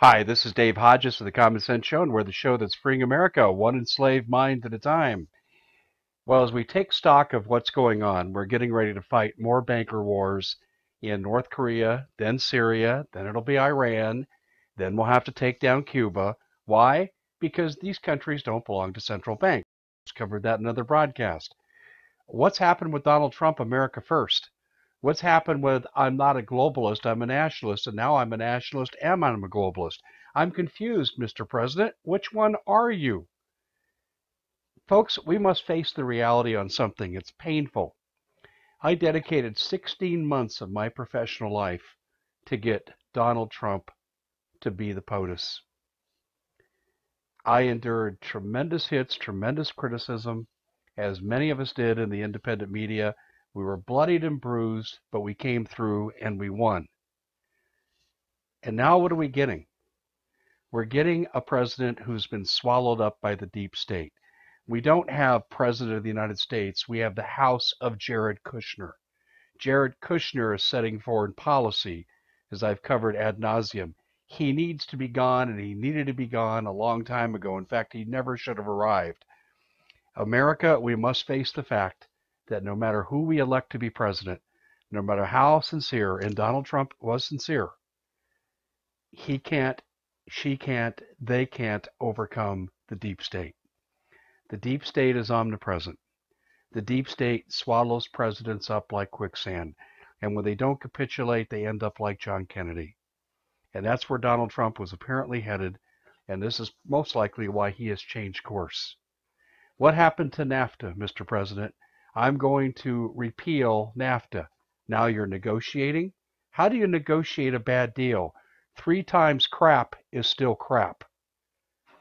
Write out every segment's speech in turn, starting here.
Hi, this is Dave Hodges of the Common Sense Show, and we're the show that's freeing America one enslaved mind at a time. Well, as we take stock of what's going on, we're getting ready to fight more banker wars in North Korea, then Syria, then it'll be Iran, then we'll have to take down Cuba. Why? Because these countries don't belong to central banks. Covered that in another broadcast. What's happened with Donald Trump, America First? What's happened with I'm not a globalist, I'm a nationalist, and now I'm a nationalist and I'm a globalist? I'm confused, Mr. President. Which one are you? Folks, we must face the reality on something. It's painful. I dedicated 16 months of my professional life to get Donald Trump to be the POTUS. I endured tremendous hits, tremendous criticism, as many of us did in the independent media. We were bloodied and bruised, but we came through and we won. And now what are we getting? We're getting a president who's been swallowed up by the deep state. We don't have President of the United States. We have the House of Jared Kushner. Jared Kushner is setting foreign policy, as I've covered ad nauseum. He needs to be gone, and he needed to be gone a long time ago. In fact, he never should have arrived. America, we must face the fact that no matter who we elect to be president, no matter how sincere, and Donald Trump was sincere, he can't, she can't, they can't overcome the deep state. The deep state is omnipresent. The deep state swallows presidents up like quicksand. And when they don't capitulate, they end up like John Kennedy. And that's where Donald Trump was apparently headed. And this is most likely why he has changed course. What happened to NAFTA, Mr. President? I'm going to repeal NAFTA. Now you're negotiating? How do you negotiate a bad deal? 3 times crap is still crap.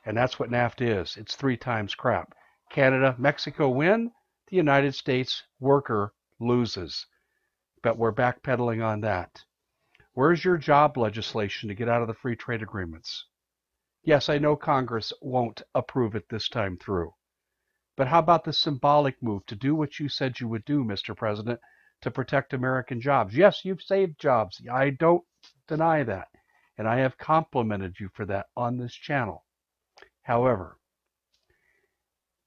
And that's what NAFTA is. It's 3 times crap. Canada, Mexico win. The United States worker loses. But we're backpedaling on that. Where's your job legislation to get out of the free trade agreements? Yes, I know Congress won't approve it this time through. But how about the symbolic move to do what you said you would do, Mr. President, to protect American jobs? Yes, you've saved jobs. I don't deny that. And I have complimented you for that on this channel. However,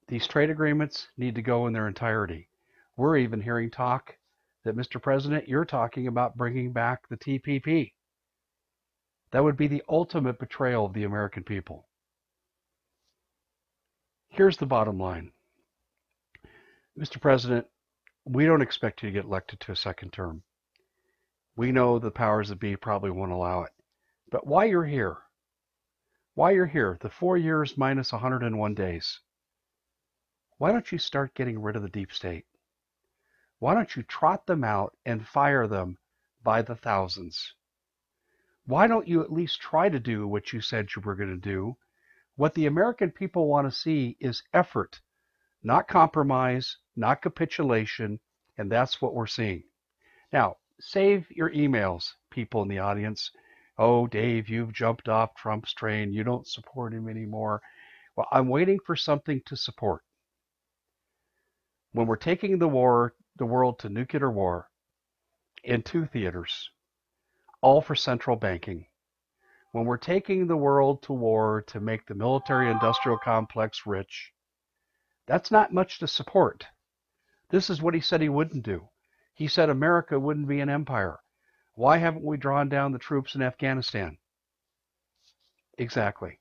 these trade agreements need to go in their entirety. We're even hearing talk that, Mr. President, you're talking about bringing back the TPP. That would be the ultimate betrayal of the American people. Here's the bottom line. Mr. President, we don't expect you to get elected to a second term. We know the powers that be probably won't allow it. But while you're here, the 4 years minus 101 days, why don't you start getting rid of the deep state? Why don't you trot them out and fire them by the thousands? Why don't you at least try to do what you said you were going to do? What the American people want to see is effort, not compromise, not capitulation, and that's what we're seeing. Now, save your emails, people in the audience. Oh, Dave, you've jumped off Trump's train. You don't support him anymore. Well, I'm waiting for something to support. When we're taking the world to nuclear war in 2 theaters, all for central banking, when we're taking the world to war to make the military-industrial complex rich, that's not much to support. This is what he said he wouldn't do. He said America wouldn't be an empire. Why haven't we drawn down the troops in Afghanistan? Exactly.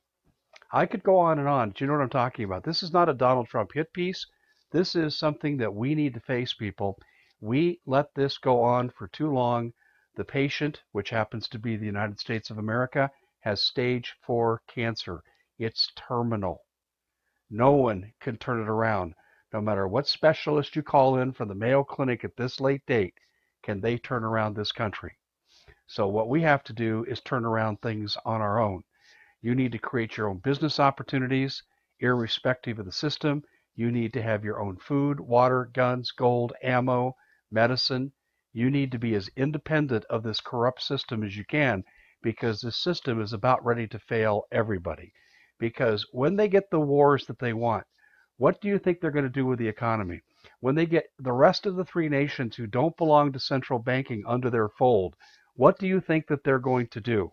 I could go on and on. Do you know what I'm talking about? This is not a Donald Trump hit piece. This is something that we need to face, people. We let this go on for too long. The patient, which happens to be the United States of America, has stage 4 cancer. It's terminal. No one can turn it around. No matter what specialist you call in from the Mayo Clinic at this late date, can they turn around this country? So what we have to do is turn around things on our own. You need to create your own business opportunities, irrespective of the system. You need to have your own food, water, guns, gold, ammo, medicine. You need to be as independent of this corrupt system as you can, because this system is about ready to fail everybody. Because when they get the wars that they want, what do you think they're going to do with the economy? When they get the rest of the 3 nations who don't belong to central banking under their fold, what do you think that they're going to do?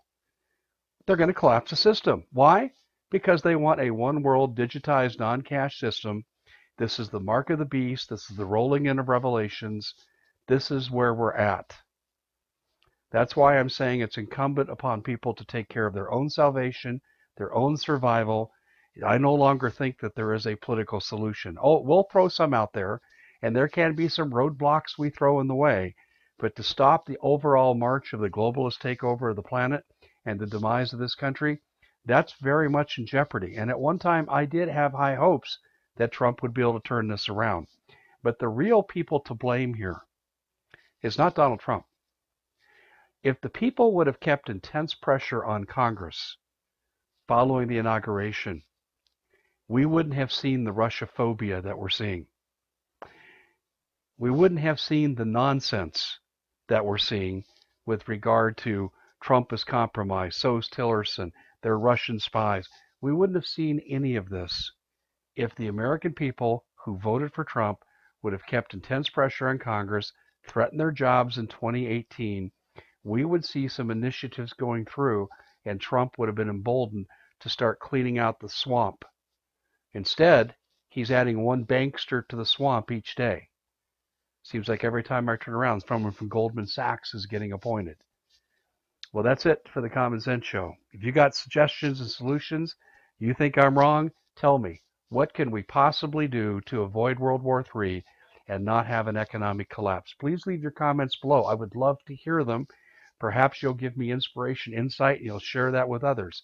They're going to collapse the system. Why? Because they want a one world digitized non-cash system. This is the mark of the beast. This is the rolling in of revelations. This is where we're at. That's why I'm saying it's incumbent upon people to take care of their own salvation, their own survival. I no longer think that there is a political solution. Oh, we'll throw some out there, and there can be some roadblocks we throw in the way. But to stop the overall march of the globalist takeover of the planet and the demise of this country, that's very much in jeopardy. And at one time, I did have high hopes that Trump would be able to turn this around. But the real people to blame here is not Donald Trump. If the people would have kept intense pressure on Congress following the inauguration, we wouldn't have seen the Russia-phobia that we're seeing. We wouldn't have seen the nonsense that we're seeing with regard to Trump is compromised, so's Tillerson, they're Russian spies. We wouldn't have seen any of this if the American people who voted for Trump would have kept intense pressure on Congress, threatened their jobs in 2018. We would see some initiatives going through, and Trump would have been emboldened to start cleaning out the swamp. Instead, he's adding one bankster to the swamp each day. Seems like every time I turn around, someone from Goldman Sachs is getting appointed. Well, that's it for the Common Sense Show. If you got suggestions and solutions, you think I'm wrong, tell me. What can we possibly do to avoid World War III and not have an economic collapse? Please leave your comments below. I would love to hear them. Perhaps you'll give me inspiration, insight, and you'll share that with others.